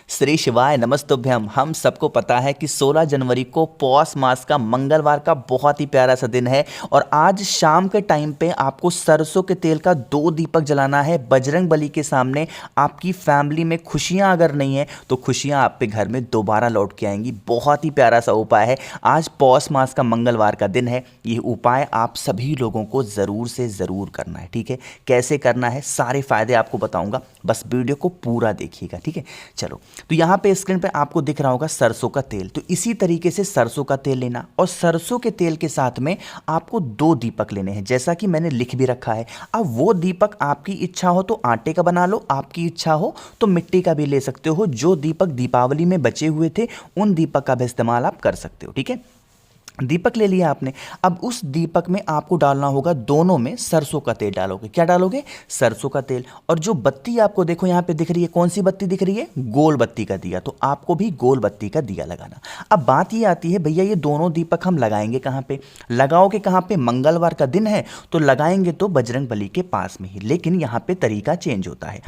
श्री शिवाय नमस्तुभ्यम। हम सबको पता है कि 16 जनवरी को पौष मास का मंगलवार का बहुत ही प्यारा सा दिन है और आज शाम के टाइम पे आपको सरसों के तेल का 2 दीपक जलाना है बजरंग बली के सामने। आपकी फैमिली में खुशियां अगर नहीं है तो खुशियां आपके घर में दोबारा लौट के आएंगी। बहुत ही प्यारा सा उपाय है। आज पौष मास का मंगलवार का दिन है। ये उपाय आप सभी लोगों को ज़रूर से ज़रूर करना है। ठीक है, कैसे करना है सारे फायदे आपको बताऊंगा, बस वीडियो को पूरा देखिएगा। ठीक है, चलो तो यहाँ पे स्क्रीन पे आपको दिख रहा होगा सरसों का तेल। तो इसी तरीके से सरसों का तेल लेना और सरसों के तेल के साथ में आपको 2 दीपक लेने हैं, जैसा कि मैंने लिख भी रखा है। अब वो दीपक आपकी इच्छा हो तो आटे का बना लो, आपकी इच्छा हो तो मिट्टी का भी ले सकते हो। जो दीपक दीपावली में बचे हुए थे उन दीपक का भी इस्तेमाल आप कर सकते हो। ठीक है, दीपक ले लिया आपने। अब उस दीपक में आपको डालना होगा, दोनों में सरसों का तेल डालोगे। क्या डालोगे? सरसों का तेल। और जो बत्ती आपको देखो यहाँ पे दिख रही है, कौन सी बत्ती दिख रही है? गोल बत्ती का दिया। तो आपको भी गोल बत्ती का दिया लगाना। अब बात ये आती है, भैया ये दोनों दीपक हम लगाएंगे कहाँ पे? लगाओगे कहाँ पे? मंगलवार का दिन है तो लगाएंगे तो बजरंग बली के पास में ही। लेकिन यहाँ पे तरीका चेंज होता है।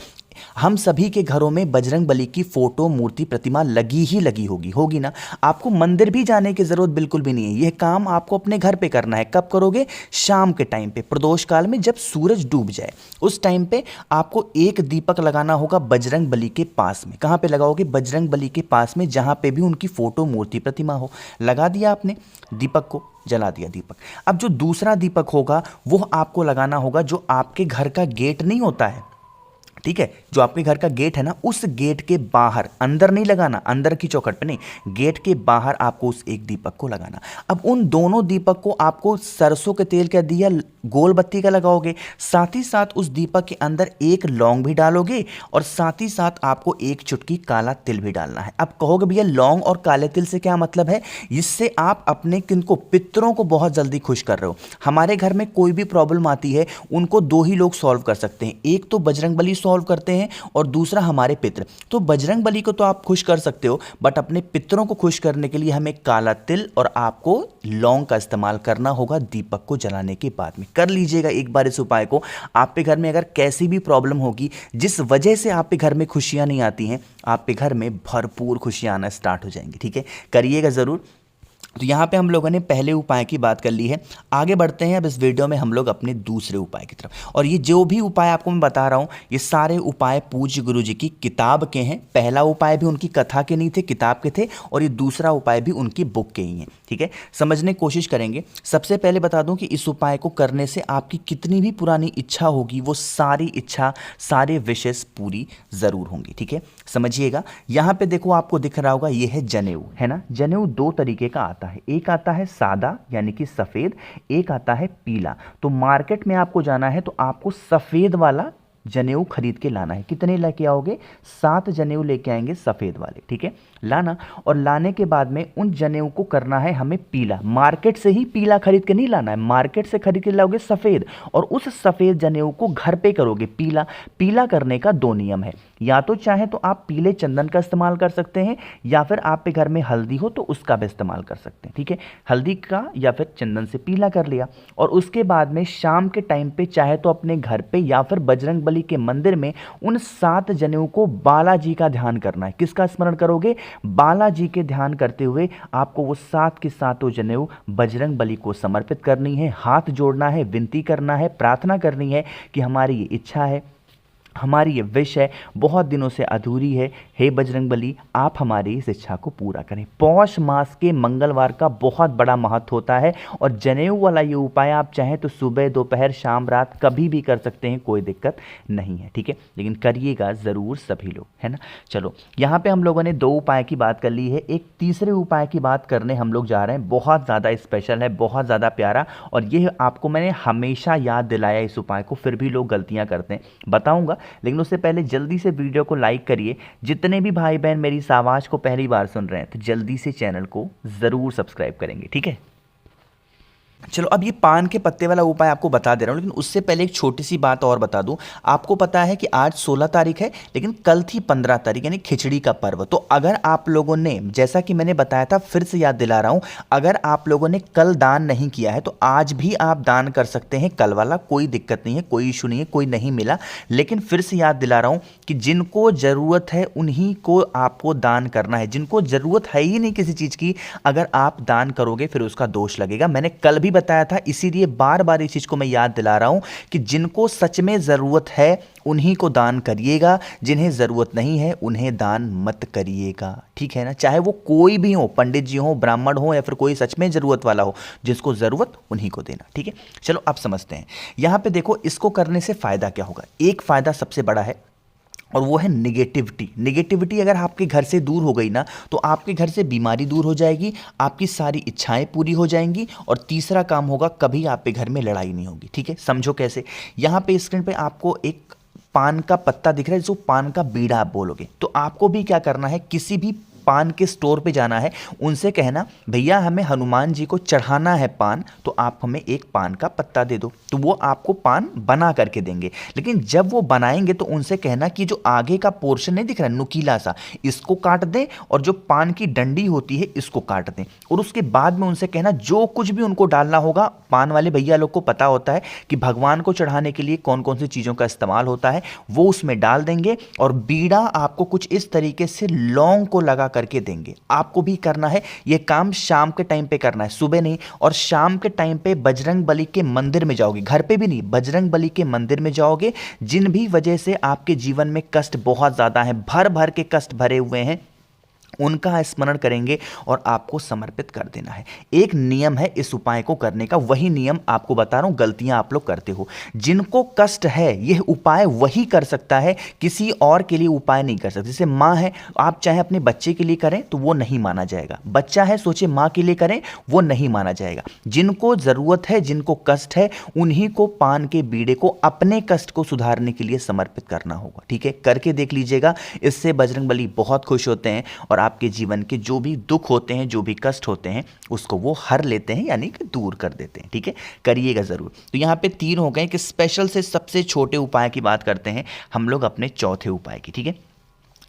हम सभी के घरों में बजरंग बली की फोटो, मूर्ति, प्रतिमा लगी ही लगी होगी ना। आपको मंदिर भी जाने की जरूरत बिल्कुल भी नहीं है। यह काम आपको अपने घर पे करना है। कब करोगे? शाम के टाइम पे, प्रदोष काल में, जब सूरज डूब जाए उस टाइम पे आपको एक दीपक लगाना होगा बजरंग बली के पास में। कहां पे लगाओगे? बजरंग बली के पास में, जहां पे भी उनकी फोटो, मूर्ति, प्रतिमा हो। लगा दिया आपने दीपक को, जला दिया दीपक। अब जो दूसरा दीपक होगा वो आपको लगाना होगा जो आपके घर का गेट नहीं होता है। ठीक है, जो आपके घर का गेट है ना, उस गेट के बाहर, अंदर नहीं लगाना, अंदर की चौखट पे नहीं, गेट के बाहर आपको उस एक दीपक को लगाना। अब उन दोनों दीपक को आपको सरसों के तेल का दिया गोल बत्ती का लगाओगे, साथ ही साथ उस दीपक के अंदर एक लौंग भी डालोगे और साथ ही साथ आपको एक चुटकी काला तिल भी डालना है। अब कहोगे भैया लौंग और काले तिल से क्या मतलब है? इससे आप अपने किनको, पितरों को बहुत जल्दी खुश कर रहे हो। हमारे घर में कोई भी प्रॉब्लम आती है उनको 2 ही लोग सॉल्व कर सकते हैं, एक तो बजरंग बली सॉल्व करते हैं और दूसरा हमारे पितर। तो बजरंग बली को तो आप खुश कर सकते हो, बट अपने पितरों को खुश करने के लिए हमें काला तिल और आपको लौंग का इस्तेमाल करना होगा दीपक को जलाने के बाद में। कर लीजिएगा एक बार इस उपाय को। आपके घर में अगर कैसी भी प्रॉब्लम होगी जिस वजह से आपके घर में खुशियां नहीं आती हैं, आपके घर में भरपूर खुशियां आना स्टार्ट हो जाएंगी। ठीक है, करिएगा जरूर। तो यहाँ पे हम लोगों ने पहले उपाय की बात कर ली है। आगे बढ़ते हैं अब इस वीडियो में हम लोग अपने दूसरे उपाय की तरफ। और ये जो भी उपाय आपको मैं बता रहा हूँ ये सारे उपाय पूज्य गुरु जी की किताब के हैं। पहला उपाय भी उनकी कथा के नहीं थे, किताब के थे, और ये दूसरा उपाय भी उनकी बुक के ही हैं। ठीक है, समझने की कोशिश करेंगे। सबसे पहले बता दूं कि इस उपाय को करने से आपकी कितनी भी पुरानी इच्छा होगी वो सारी इच्छा, सारे विशेष पूरी जरूर होंगी। ठीक है, समझिएगा। यहाँ पे देखो आपको दिख रहा होगा ये है जनेऊ, है ना। जनेऊ 2 तरीके का आता है, एक आता है सादा यानी कि सफेद, एक आता है पीला। तो मार्केट में आपको जाना है तो आपको सफेद वाला जनेऊ खरीद के लाना है। कितने लेके आओगे? 7 जनेऊ लेके आएंगे सफेद वाले। ठीक है, लाना, और लाने के बाद में उन जनेऊ को करना है हमें पीला। मार्केट से ही पीला खरीद के नहीं लाना है, मार्केट से खरीद के लाओगे सफेद, और उस सफेद जनेऊ को घर पे करोगे पीला। पीला करने का 2 नियम है, या तो चाहे तो आप पीले चंदन का इस्तेमाल कर सकते हैं, या फिर आपके घर में हल्दी हो तो उसका भी इस्तेमाल कर सकते हैं। ठीक है, हल्दी का या फिर चंदन से पीला कर लिया, और उसके बाद में शाम के टाइम पे चाहे तो अपने घर पे या फिर बजरंग बली के मंदिर में उन 7 जनेऊ को बालाजी का ध्यान करना है। किसका स्मरण करोगे? बालाजी के ध्यान करते हुए आपको वो 7 के 7 जनेऊ बजरंग बली को समर्पित करनी है। हाथ जोड़ना है, विनती करना है, प्रार्थना करनी है कि हमारी ये इच्छा है, हमारी ये विश है, बहुत दिनों से अधूरी है, हे बजरंग बली आप हमारी इस इच्छा को पूरा करें। पौष मास के मंगलवार का बहुत बड़ा महत्व होता है, और जनेऊ वाला ये उपाय आप चाहें तो सुबह, दोपहर, शाम, रात कभी भी कर सकते हैं, कोई दिक्कत नहीं है। ठीक है, लेकिन करिएगा ज़रूर सभी लोग, है ना। चलो, यहाँ पे हम लोगों ने 2 उपाय की बात कर ली है, एक तीसरे उपाय की बात करने हम लोग जा रहे हैं। बहुत ज़्यादा स्पेशल है, बहुत ज़्यादा प्यारा, और ये आपको मैंने हमेशा याद दिलाया इस उपाय को, फिर भी लोग गलतियाँ करते हैं, बताऊँगा। लेकिन उससे पहले जल्दी से वीडियो को लाइक करिए। जितने भी भाई बहन मेरी इस आवाज़ को पहली बार सुन रहे हैं तो जल्दी से चैनल को ज़रूर सब्सक्राइब करेंगे। ठीक है, चलो अब ये पान के पत्ते वाला उपाय आपको बता दे रहा हूँ, लेकिन उससे पहले एक छोटी सी बात और बता दूं। आपको पता है कि आज 16 तारीख है, लेकिन कल थी 15 तारीख, यानी खिचड़ी का पर्व। तो अगर आप लोगों ने, जैसा कि मैंने बताया था, फिर से याद दिला रहा हूँ, अगर आप लोगों ने कल दान नहीं किया है तो आज भी आप दान कर सकते हैं कल वाला, कोई दिक्कत नहीं है, कोई इशू नहीं है, कोई नहीं मिला। लेकिन फिर से याद दिला रहा हूँ कि जिनको ज़रूरत है उन्हीं को आपको दान करना है। जिनको ज़रूरत है ही नहीं किसी चीज़ की, अगर आप दान करोगे फिर उसका दोष लगेगा। मैंने कल भी बताया था, इसीलिए बार बार इस चीज को मैं याद दिला रहा हूं कि जिनको सच में जरूरत है उन्हीं को दान करिएगा, जिन्हें जरूरत नहीं है उन्हें दान मत करिएगा, ठीक है ना। चाहे वो कोई भी हो, पंडित जी हो, ब्राह्मण हो, या फिर कोई सच में जरूरत वाला हो, जिसको जरूरत उन्हीं को देना, ठीक है। चलो अब समझते हैं। यहां पे देखो, इसको करने से फायदा क्या होगा। एक फायदा सबसे बड़ा है और वो है निगेटिविटी। निगेटिविटी अगर आपके घर से दूर हो गई ना, तो आपके घर से बीमारी दूर हो जाएगी, आपकी सारी इच्छाएं पूरी हो जाएंगी, और तीसरा काम होगा, कभी आपके घर में लड़ाई नहीं होगी, ठीक है। समझो कैसे। यहाँ पे स्क्रीन पे आपको एक पान का पत्ता दिख रहा है, जो पान का बीड़ा आप बोलोगे। तो आपको भी क्या करना है, किसी भी पान के स्टोर पे जाना है, उनसे कहना भैया हमें हनुमान जी को चढ़ाना है पान, तो आप हमें एक पान का पत्ता दे दो। तो वो आपको पान बना करके देंगे। लेकिन जब वो बनाएंगे तो उनसे कहना कि जो आगे का पोर्शन नहीं दिख रहा नुकीला सा, इसको काट दें, और जो पान की डंडी होती है इसको काट दें। और उसके बाद में उनसे कहना जो कुछ भी उनको डालना होगा, पान वाले भैया लोग को पता होता है कि भगवान को चढ़ाने के लिए कौन कौन सी चीज़ों का इस्तेमाल होता है, वो उसमें डाल देंगे। और बीड़ा आपको कुछ इस तरीके से लौंग को लगा करके देंगे। आपको भी करना है ये काम, शाम के टाइम पे करना है, सुबह नहीं। और शाम के टाइम पे बजरंग बली के मंदिर में जाओगे, घर पे भी नहीं, बजरंग बली के मंदिर में जाओगे। जिन भी वजह से आपके जीवन में कष्ट बहुत ज्यादा है, भर भर के कष्ट भरे हुए हैं, उनका स्मरण करेंगे और आपको समर्पित कर देना है। एक नियम है इस उपाय को करने का, वही नियम आपको बता रहा हूं, गलतियां आप लोग करते हो। जिनको कष्ट है यह उपाय वही कर सकता है, किसी और के लिए उपाय नहीं कर सकते। जैसे माँ है, आप चाहे अपने बच्चे के लिए करें तो वो नहीं माना जाएगा। बच्चा है, सोचे माँ के लिए करें, वो नहीं माना जाएगा। जिनको जरूरत है, जिनको कष्ट है, उन्हीं को पान के बीड़े को अपने कष्ट को सुधारने के लिए समर्पित करना होगा, ठीक है। करके देख लीजिएगा, इससे बजरंगबली बहुत खुश होते हैं और आपके जीवन के जो भी दुख होते हैं, जो भी कष्ट होते हैं, उसको वो हर लेते हैं, यानी कि दूर कर देते हैं, ठीक है। करिएगा जरूर। तो यहाँ पे 3 हो गए कि स्पेशल से सबसे छोटे उपाय की बात करते हैं हम लोग अपने चौथे उपाय की, ठीक है।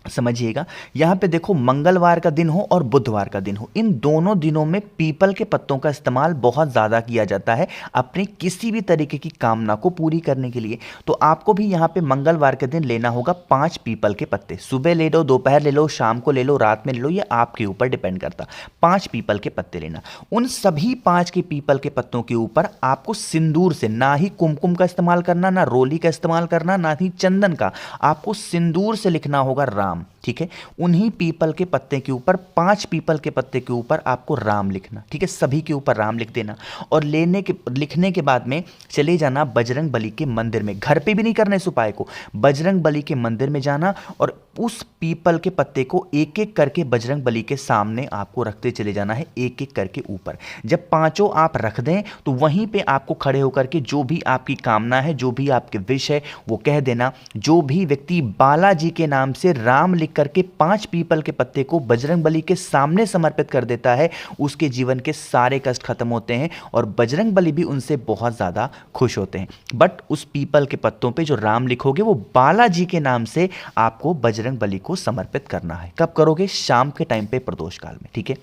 समझिएगा, यहां पे देखो, मंगलवार का दिन हो और बुधवार का दिन हो, इन दोनों दिनों में पीपल के पत्तों का इस्तेमाल बहुत ज़्यादा किया जाता है अपनी किसी भी तरीके की कामना को पूरी करने के लिए। तो आपको भी यहां पे मंगलवार के दिन लेना होगा 5 पीपल के पत्ते। सुबह ले लो, दोपहर ले लो, शाम को ले लो, रात में ले लो, ये आपके ऊपर डिपेंड करता। 5 पीपल के पत्ते लेना। उन सभी 5 के पीपल के पत्तों के ऊपर आपको सिंदूर से, ना ही कुमकुम का इस्तेमाल करना, ना रोली का इस्तेमाल करना, ना ही चंदन का, आपको सिंदूर से लिखना होगा राम, ठीक है। उन्हीं पीपल के पत्ते के ऊपर, 5 पीपल के पत्ते के ऊपर आपको राम लिखना, ठीक है। सभी के ऊपर राम लिख देना। और लिखने के बाद में चले जाना बजरंग बली के मंदिर में। घर पे भी नहीं करना इस उपाय को, बजरंग बली के मंदिर में जाना और उस पीपल के पत्ते को एक एक करके बजरंग बली के सामने आपको रखते चले जाना है, एक एक करके ऊपर। जब 5 आप रख दें तो वहीं पे आपको खड़े होकर के जो भी आपकी कामना है, जो भी आपके विश है, वो कह देना। जो भी व्यक्ति बालाजी के नाम से राम लिख करके 5 पीपल के पत्ते को बजरंग बली के सामने समर्पित कर देता है, उसके जीवन के सारे कष्ट खत्म होते हैं और बजरंग बली भी उनसे बहुत ज्यादा खुश होते हैं। बट उस पीपल के पत्तों पे जो राम लिखोगे वो बालाजी के नाम से आपको बजरंग बली को समर्पित करना है। कब करोगे? शाम के टाइम पे, प्रदोष काल में, ठीक है।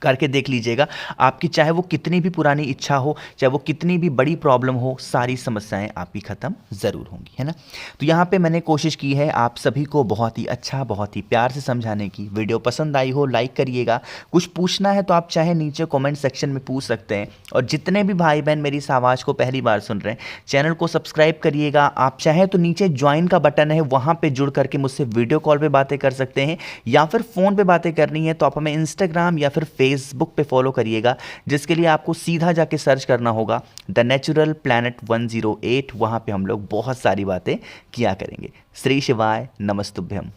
करके देख लीजिएगा, आपकी चाहे वो कितनी भी पुरानी इच्छा हो, चाहे वो कितनी भी बड़ी प्रॉब्लम हो, सारी समस्याएं आपकी खत्म जरूर होंगी, है ना। तो यहाँ पे मैंने कोशिश की है आप सभी को बहुत ही अच्छा, बहुत ही प्यार से समझाने की। वीडियो पसंद आई हो लाइक करिएगा। कुछ पूछना है तो आप चाहे नीचे कमेंट सेक्शन में पूछ सकते हैं। और जितने भी भाई बहन मेरी इस आवाज़ को पहली बार सुन रहे हैं, चैनल को सब्सक्राइब करिएगा। आप चाहे तो नीचे ज्वाइन का बटन है, वहाँ पर जुड़ करके मुझसे वीडियो कॉल पर बातें कर सकते हैं, या फिर फ़ोन पर बातें करनी है तो आप हमें इंस्टाग्राम या फिर फेसबुक पे फॉलो करिएगा, जिसके लिए आपको सीधा जाके सर्च करना होगा द नेचुरल प्लैनेट 108। वहां पे हम लोग बहुत सारी बातें किया करेंगे। श्री शिवाय, नमस्तुभ्यम।